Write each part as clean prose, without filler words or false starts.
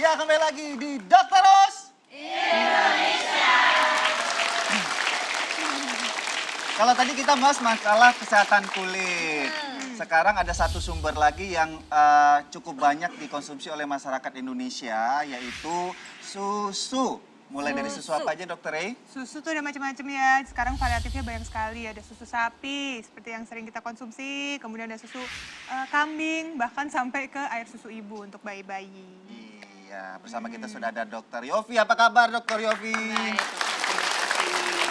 Ya, kembali lagi di Dokter Ros Indonesia. Kalau tadi kita bahas masalah kesehatan kulit. Sekarang ada satu sumber lagi yang cukup banyak dikonsumsi oleh masyarakat Indonesia, yaitu susu. Mulai dari susu apa aja, Dokter Rey? Susu tuh ada macam-macam ya. Sekarang variatifnya banyak sekali. Ada susu sapi seperti yang sering kita konsumsi, kemudian ada susu kambing, bahkan sampai ke air susu ibu untuk bayi-bayi. Iya, bersama kita sudah ada Dokter Yofi. Apa kabar, Dokter Yofi? Baik,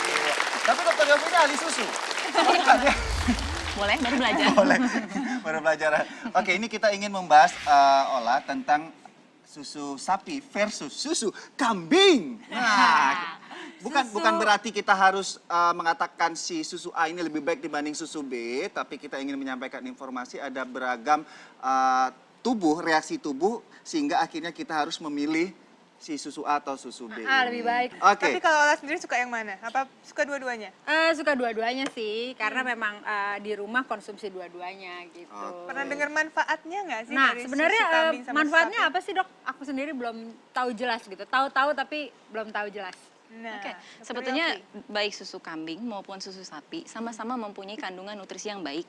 Iya. Tapi Dokter Yofi ini ahli susu. Bukan ya? boleh baru belajar. Boleh, baru belajar. Oke, ini kita ingin membahas Ola tentang susu sapi versus susu kambing. Nah, bukan berarti kita harus mengatakan si susu A ini lebih baik dibanding susu B, tapi kita ingin menyampaikan informasi ada beragam reaksi tubuh sehingga akhirnya kita harus memilih si susu A atau susu B. Lebih baik. Oke. Tapi kalau Ola sendiri suka yang mana? Apa suka dua-duanya? Suka dua-duanya sih, karena memang di rumah konsumsi dua-duanya gitu. Pernah dengar manfaatnya nggak sih Nah, dari sebenarnya susu kambing sama manfaatnya susu sapi? apa sih, Dok? Aku sendiri belum tahu jelas gitu. Tahu-tahu tapi belum tahu jelas. Nah, Oke, Dr. sebetulnya Yofi. baik susu kambing maupun susu sapi sama-sama mempunyai kandungan nutrisi yang baik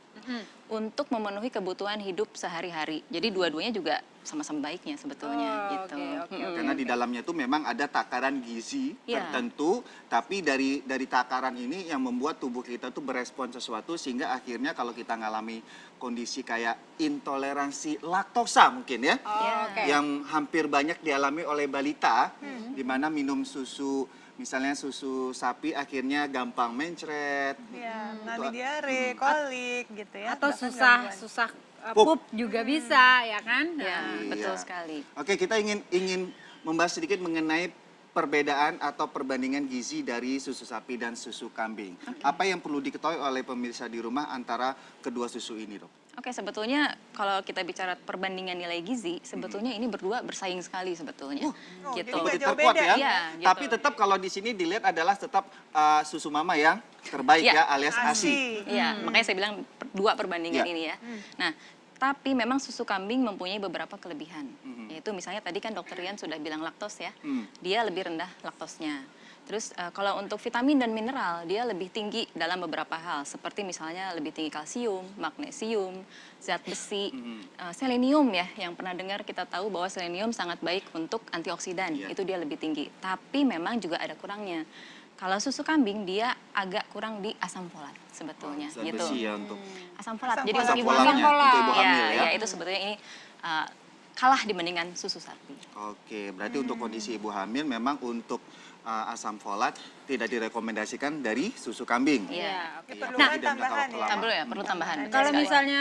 untuk memenuhi kebutuhan hidup sehari-hari. Jadi dua-duanya juga sama-sama baiknya sebetulnya gitu. Oke. Karena di dalamnya tuh memang ada takaran gizi Iya. tertentu, tapi dari takaran ini yang membuat tubuh kita tuh berespon sesuatu sehingga akhirnya kalau kita ngalami kondisi kayak intoleransi laktosa mungkin ya, Oke. yang hampir banyak dialami oleh balita, di mana minum susu misalnya susu sapi akhirnya gampang mencret. Ya, mengalami diare, kolik gitu ya. Atau bahkan susah gangguan. pup juga bisa, ya kan? Ya, Iya. betul sekali. Oke, kita ingin membahas sedikit mengenai perbedaan atau perbandingan gizi dari susu sapi dan susu kambing. Apa yang perlu diketahui oleh pemirsa di rumah antara kedua susu ini, Dok? Oke, sebetulnya kalau kita bicara perbandingan nilai gizi, sebetulnya ini berdua bersaing sekali sebetulnya. jadi gitu. nggak Kompetitor jauh kuat beda. ya. Iya, gitu. Tapi tetap kalau di sini dilihat adalah tetap susu mama yang terbaik Iya. ya, alias ASI. Iya, makanya saya bilang dua perbandingan Iya. ini ya. Nah, tapi memang susu kambing mempunyai beberapa kelebihan. Yaitu misalnya tadi kan Dokter Rian sudah bilang laktos ya. Dia lebih rendah laktosnya. Terus kalau untuk vitamin dan mineral dia lebih tinggi dalam beberapa hal. Seperti misalnya lebih tinggi kalsium, magnesium, zat besi, selenium ya. Yang pernah dengar kita tahu bahwa selenium sangat baik untuk antioksidan. Iya. Itu dia lebih tinggi. Tapi memang juga ada kurangnya. Kalau susu kambing dia agak kurang di asam folat sebetulnya Zat gitu. besi ya untuk Asam folat. Asam Jadi folat. untuk ibu folatnya, hamil. untuk ibu hamil ya. Ya, itu sebetulnya ini kalah dibandingkan susu sapi. Oke, berarti untuk kondisi ibu hamil memang untuk asam folat tidak direkomendasikan dari susu kambing. Iya. Oke, Iya, perlu apalagi kan dalam jangka tambahan waktu ya? lama. Perlu ya, perlu tambahan. betul Kalau sekali. misalnya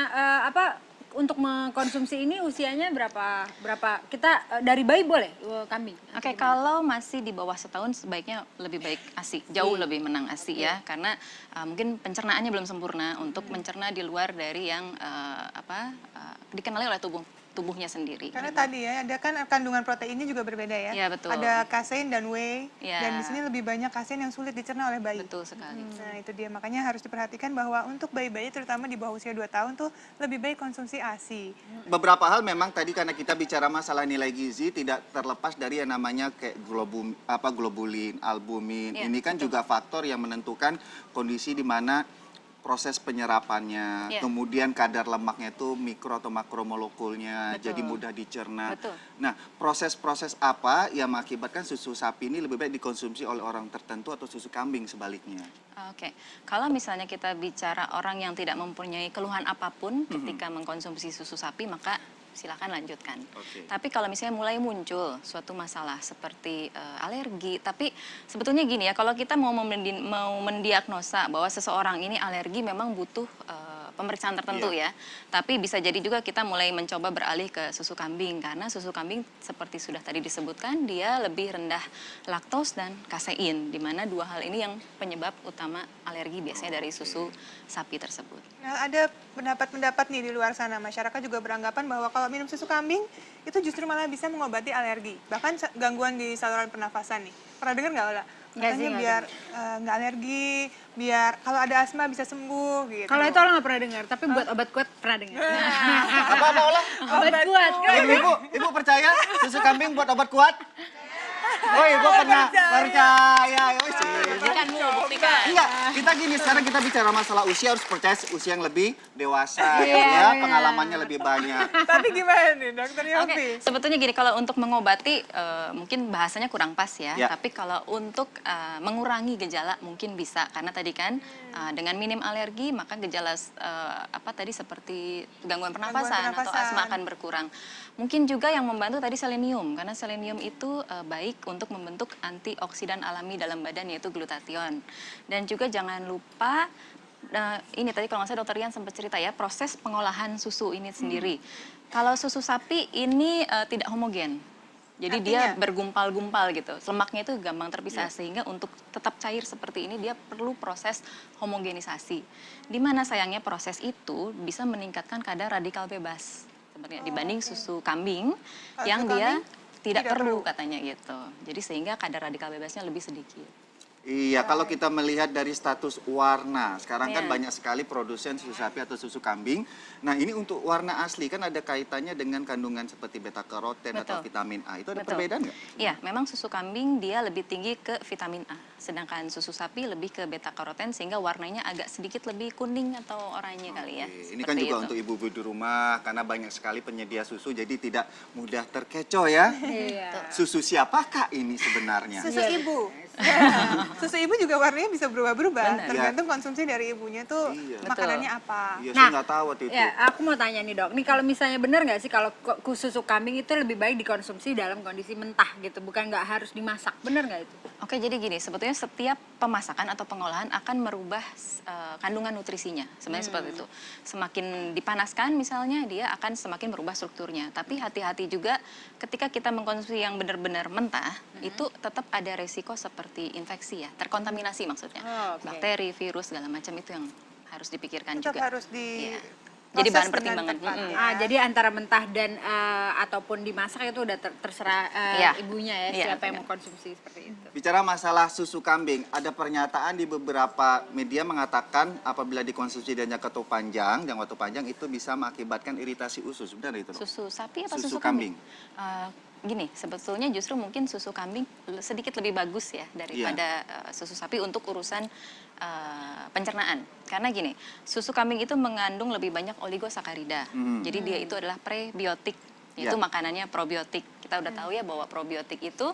untuk mengkonsumsi ini usianya berapa kita dari bayi boleh kambing? Oke, kalau masih di bawah setahun sebaiknya lebih baik ASI, jauh lebih menang ASI ya, karena mungkin pencernaannya belum sempurna untuk mencerna di luar dari yang dikenali oleh tubuhnya sendiri. Karena tadi ya, ada kan kandungan proteinnya juga berbeda ya. Iya, betul. Ada kasein dan whey. Iya. Dan di sini lebih banyak kasein yang sulit dicerna oleh bayi. Betul sekali. Nah, itu dia. Makanya harus diperhatikan bahwa untuk bayi-bayi terutama di bawah usia 2 tahun tuh lebih baik konsumsi ASI. Beberapa hal memang tadi karena kita bicara masalah nilai gizi tidak terlepas dari yang namanya kayak globulin, albumin. Iya, Ini kan juga faktor yang menentukan kondisi di mana proses penyerapannya, Iya. kemudian kadar lemaknya itu mikro atau makromolekulnya, Betul. jadi mudah dicerna. Betul. Nah, proses-proses apa yang mengakibatkan susu sapi ini lebih baik dikonsumsi oleh orang tertentu atau susu kambing sebaliknya? Oke, kalau misalnya kita bicara orang yang tidak mempunyai keluhan apapun ketika mengkonsumsi susu sapi, maka silakan lanjutkan. Oke. Tapi kalau misalnya mulai muncul suatu masalah seperti alergi, tapi sebetulnya gini ya, kalau kita mau mendiagnosa bahwa seseorang ini alergi memang butuh pemeriksaan tertentu ya. Tapi bisa jadi juga kita mulai mencoba beralih ke susu kambing karena susu kambing seperti sudah tadi disebutkan dia lebih rendah laktos dan kasein, di mana dua hal ini yang penyebab utama alergi biasanya dari susu sapi tersebut. Nah, ada pendapat-pendapat nih di luar sana. Masyarakat juga beranggapan bahwa kalau minum susu kambing itu justru malah bisa mengobati alergi. Bahkan gangguan di saluran pernafasan nih. Pernah dengar nggak, Ola? Nggak sih, Katanya nggak biar nggak alergi, biar kalau ada asma bisa sembuh gitu. Kalau itu Ola nggak pernah dengar, tapi buat obat kuat pernah dengar. Apa Olah? Obat kuat. Ibu percaya susu kambing buat obat kuat? Oh, ibu pernah percaya. Oh, sih. Buktikan Bu, buktikan. Enggak, kita gini, sekarang kita bicara masalah usia harus percaya usia yang lebih dewasa, ya, pengalamannya lebih banyak. Tapi gimana nih Dokter Oke, Yofi? sebetulnya gini, kalau untuk mengobati mungkin bahasanya kurang pas ya, Ya. tapi kalau untuk mengurangi gejala mungkin bisa, karena tadi kan dengan minim alergi maka gejala apa tadi seperti gangguan pernapasan atau pernapasan. asma akan berkurang. Mungkin juga yang membantu tadi selenium, karena selenium itu baik untuk membentuk antioksidan alami dalam badan yaitu glutathione. Dan juga jangan lupa ini tadi kalau nggak salah Dokter Rian sempat cerita ya, proses pengolahan susu ini sendiri. Kalau susu sapi ini tidak homogen. Jadi dia Artinya? bergumpal-gumpal gitu. Lemaknya itu gampang terpisah sehingga untuk tetap cair seperti ini dia perlu proses homogenisasi. Di mana sayangnya proses itu bisa meningkatkan kadar radikal bebas sebenarnya dibanding susu kambing Kalau yang susu dia kambing tidak tidak perlu perlu. katanya gitu. Jadi sehingga kadar radikal bebasnya lebih sedikit. Iya, kalau kita melihat dari status warna, sekarang kan Iya. banyak sekali produsen susu sapi atau susu kambing. Nah, ini untuk warna asli kan ada kaitannya dengan kandungan seperti beta karoten atau Betul. vitamin A. Itu ada Betul. perbedaan nggak? Iya, memang susu kambing dia lebih tinggi ke vitamin A, sedangkan susu sapi lebih ke beta karoten sehingga warnanya agak sedikit lebih kuning atau oranye kali ya. Oke, ini kan seperti juga itu. untuk ibu-ibu di rumah karena banyak sekali penyedia susu jadi tidak mudah terkecoh ya. Iya. Susu siapakah ini sebenarnya? Susu ibu. Susu ibu juga warnanya bisa berubah-berubah, Benar. tergantung konsumsi dari ibunya tuh Iya. makanannya apa. Iya, Nah, saya nggak tahu waktu itu. Ya, aku mau tanya nih dok, nih kalau misalnya benar nggak sih kalau susu kambing itu lebih baik dikonsumsi dalam kondisi mentah gitu, bukan nggak harus dimasak, benar nggak itu? Oke, jadi gini, sebetulnya setiap pemasakan atau pengolahan akan merubah kandungan nutrisinya. Sebenarnya seperti itu. Semakin dipanaskan misalnya, dia akan semakin merubah strukturnya. Tapi hati-hati juga ketika kita mengkonsumsi yang benar-benar mentah, itu tetap ada resiko seperti infeksi ya, terkontaminasi maksudnya. Oh, oke. Bakteri, virus, segala macam itu yang harus dipikirkan Tetap juga. harus di Iya. Jadi bahan proses dengan pertimbangan. tepat, Mm-mm. ya. Jadi antara mentah dan ataupun dimasak itu udah terserah Iya. ibunya ya, Iya, siapa yang iya. mau konsumsi seperti itu. Bicara masalah susu kambing, ada pernyataan di beberapa media mengatakan apabila dikonsumsi dan jangka waktu panjang itu bisa mengakibatkan iritasi usus. Benar itu? Dok? Susu sapi apa Susu susu kambing? Gini, sebetulnya justru mungkin susu kambing sedikit lebih bagus ya daripada susu sapi untuk urusan pencernaan. Karena gini, susu kambing itu mengandung lebih banyak oligosakarida. Jadi dia itu adalah prebiotik, yaitu Ya. makanannya probiotik. Kita udah tahu ya bahwa probiotik itu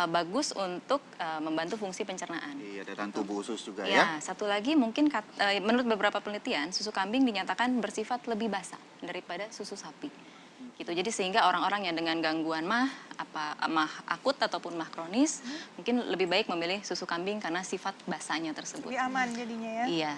bagus untuk membantu fungsi pencernaan. Iya, dan tubuh usus juga Ya, ya. satu lagi mungkin menurut beberapa penelitian susu kambing dinyatakan bersifat lebih basah daripada susu sapi. Gitu. Jadi sehingga orang-orang yang dengan gangguan mah akut ataupun mah kronis mungkin lebih baik memilih susu kambing karena sifat basahnya tersebut. Lebih aman jadinya ya. Iya.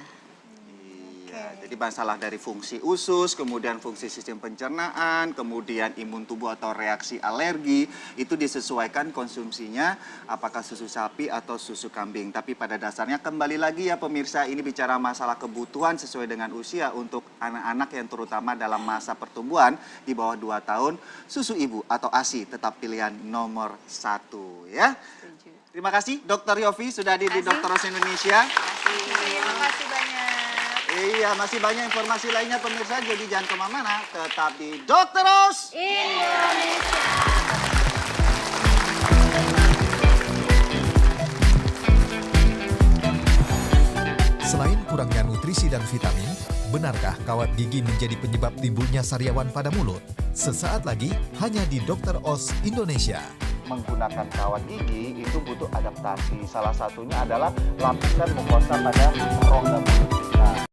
Iya, jadi masalah dari fungsi usus, kemudian fungsi sistem pencernaan, kemudian imun tubuh atau reaksi alergi, itu disesuaikan konsumsinya apakah susu sapi atau susu kambing. Tapi pada dasarnya kembali lagi ya pemirsa, ini bicara masalah kebutuhan sesuai dengan usia untuk anak-anak yang terutama dalam masa pertumbuhan di bawah 2 tahun, susu ibu atau ASI tetap pilihan nomor 1 ya. Terima kasih Dr. Yofi sudah hadir di Dr. Ros Indonesia. Terima kasih banyak. Iya, masih banyak informasi lainnya pemirsa, jadi jangan kemana-mana, tetap di Dr. Ros. Selain kurangnya nutrisi dan vitamin, benarkah kawat gigi menjadi penyebab timbulnya sariawan pada mulut? Sesaat lagi hanya di Dr. Oz Indonesia. Menggunakan kawat gigi itu butuh adaptasi. Salah satunya adalah lapisan mukosa pada rongga mulut.